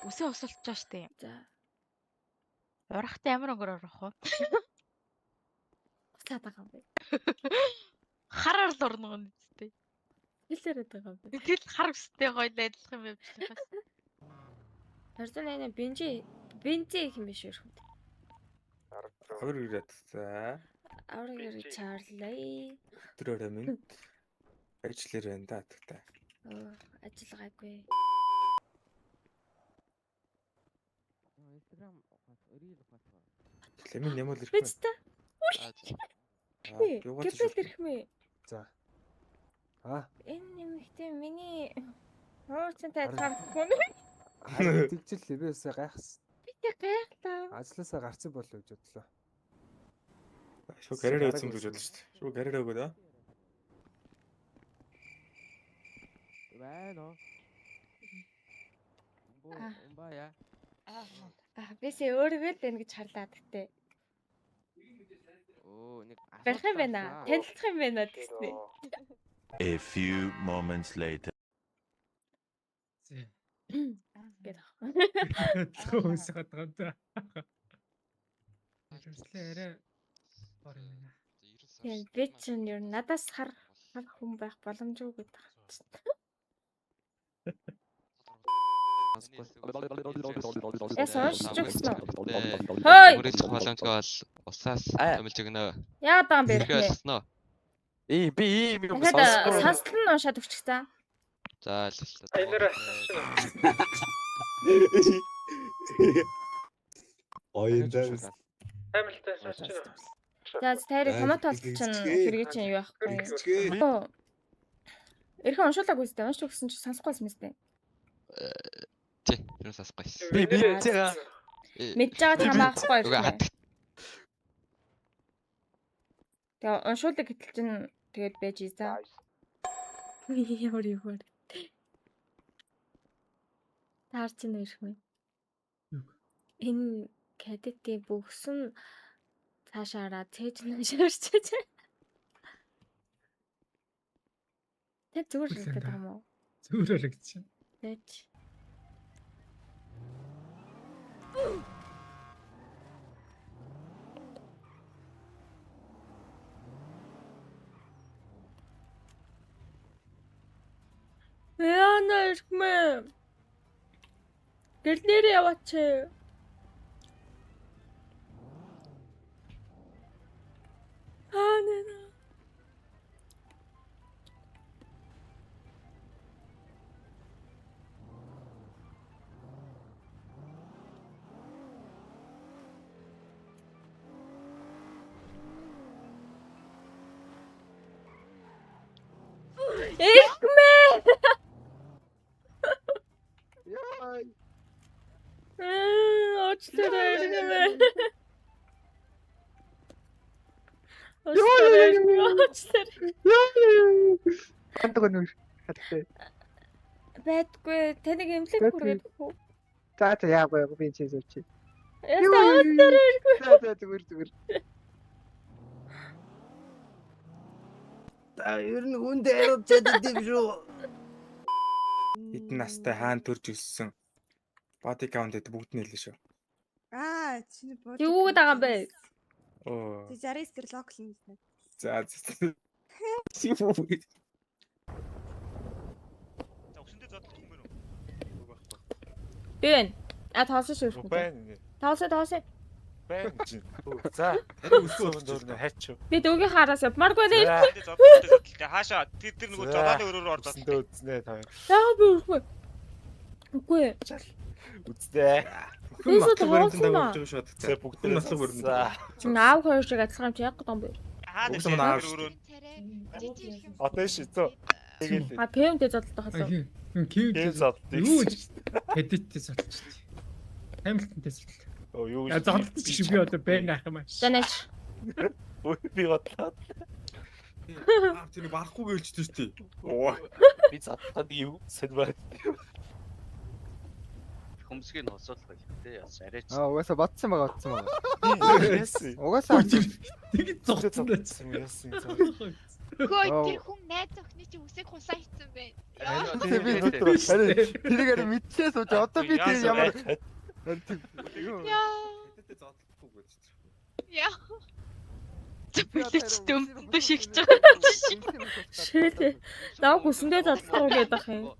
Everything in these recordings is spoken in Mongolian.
Үсээ усалчаа штэ. За. Урахтай ямар өнгөр орох вэ? Уцаад байгаа юм бэ. Хараар л орно гоо нэстэ. Хэлээд байгаа юм бэ. Тэгэл хар өстэй гоё найдлах юм явж байгаа. Харин энэ бензи их юм биш үү? Хоёр ирээд за. Аврагэр чаарлаа. Өдрөөрөө минь ажиллаар байна да тэгтээ. Оо, ажиллагаагүй. Instagram рeel ухаалгаа. Лемин ямар л ирэх Биз та? Юугаад Гэвэл ирэх мэ. За. Энэ нэмэгтэй миний хуурцантай адилхан. Тэгжил левээсээ гайхсан. Би тэг гайхлаа. Ажлаасаа гарсан болов гэж бодлоо. Шуу гараараа үзсэн гэж бодлоо шүү дээ. Шуу гараараа өгөө да. Байна уу? Умбая. Бисээ өөрийгөө л байна гэж харлаа гэхдээ. Оо, нэг Барих юм байна. Танилцах юм байна гэснэ. A few moments later. Гэдэг. Төөс хатгаад та. Тэрслээ арай бор юм байна. Тийм би чинь ер нь надаас хар хүн байх боломжгүй гэдэг. Яс уушч өгсөн үү? Хөөе. Үргэлж боломжтой бол усаас томилж өгнө. Яагаад байгаа юм бэ? Хэрхэн олсноо? Би ийм юм Тэгэхээр сансал нь уншаад өчгсөн. За л. Оёндаа. Амилтай сонсч байна. За тайрыг томатол чинь хэрэгэ чинь юу байхгүй. Эрхэн уншуулаагүй сте. Уншиж өгсөн чинь сонсохгүйсэн мэт. Тий, юу сасахгүй. би зэга Мэдж байгаа хамаахгүй Угаа юм. Тэгээ уншуулдаг гэтэл чинь тэгээд байж ийзаа. Ямар юу вэ? Таар чинь ирэх мэ. Энэ кадетийн бүгсэн цаашаараа цээж наашаарчаач. Тэ зүгээр л гэдэг юм уу? Зүрэл гэж чинь. Тэч. Яна ирхмэ. Гэрлэр яваач. Анена. Ирхмэ. яа. Очлоо ирхмэ. Очлоо. Хантаг нэг хаттай. Байдгүй таныг эмнэлэг хүргээд хөө. За яагүй би энэ чинь зөвчий. Ястаа өдөр иргүй. За зүгээр. Ер нь хүндээ хариуд чаддаг юм шүү. Эдэн настай хаан төрж өссөн. Body count эд бүгд нь хэлнэ шүү. Чиний бод. Юу гэдэг байгаа юм бэ? Оо. Тэг 60 дээр локал юм байна. За. Бэн. Тоолсон шүү. Тоолсон. За. Өссөн дөрнө хайч. Би дүүгийн хараас явмааргүй нэ. Хаашаа тэр нөгөө жолооны өрөөр ордоо. Үзнэ та. Яа би үгүй. Үгүй. Үзнэ. Бисээ Бүгд тоолсон ба. бүгд нь нослог өрнө. Чи аав хоёр шиг адилхан юм чи яг гэдэг юм бэ? Хаад Бүгд нь аав. өрөөр. Одоо шийдсэн. А ПМ-тэй зодтолтой хасаа. Кив зод. юу хэдэттэй зодтолч. Амилтантай зодтол. Оо юу Я зодтолч чи би одоо бэн ах юм аа. Жанаач. би бодлоо. Тэр барахгүй гэлчтэй шүү дээ. Оо. Би задтаад юу сэлбэр. Хөмсгийг нь осоолох хэрэгтэй яс арайч. Угаасаа бодсон байгаа. Яасан. Угаасаа Тэгж зодтолсон. Яасан. Тэр хүн найз охины чи үсэг хусаа хийсэн бэ. би тэрийг арай мэдчихээ сууж одоо би тэр ямар Хэдэтэ зодлохгүй гэж. Яа. Бүлэгч дөмдөө шигч байгаа. Шээ. Наа хүсэндээ задлах гээд ах юм.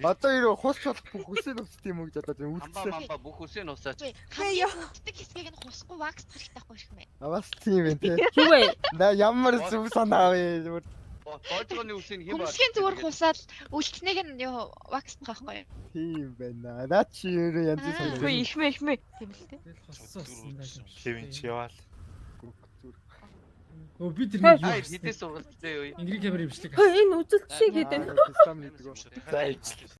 одоо ирээ хус болох бүх хүсээ нөхцөд юм уу гэж одоо тийм Амбаа үлдсэн. мамбаа бүх үсээ нусаач. Яа. Тэгтэг хэсгийг нь хусахгүй вакс тахтахгүй шиг мэ. Бас тийм ээ тий. Юу вэ? На ямар зүв санаа вэ зүгээр. Боожгоны үсийг хэн баа? Хүмүүсийн зүгээр хусаад үлдснэг нь юу вакс тахгүй юу? Тийм байна. Наа чи ерөө янз бүр Үгүй санаа. ихмэ. Тийм л дээ. Тэгэл хоссоосон даа. Кевин чи яваал. Өө би тэр нэг юу Ай хийсэн. хитээ сургалттай юу? Ингри камер имжлэг. Энэ үзэлт шиг гэдэг. Систем нэгдэг. За ичл.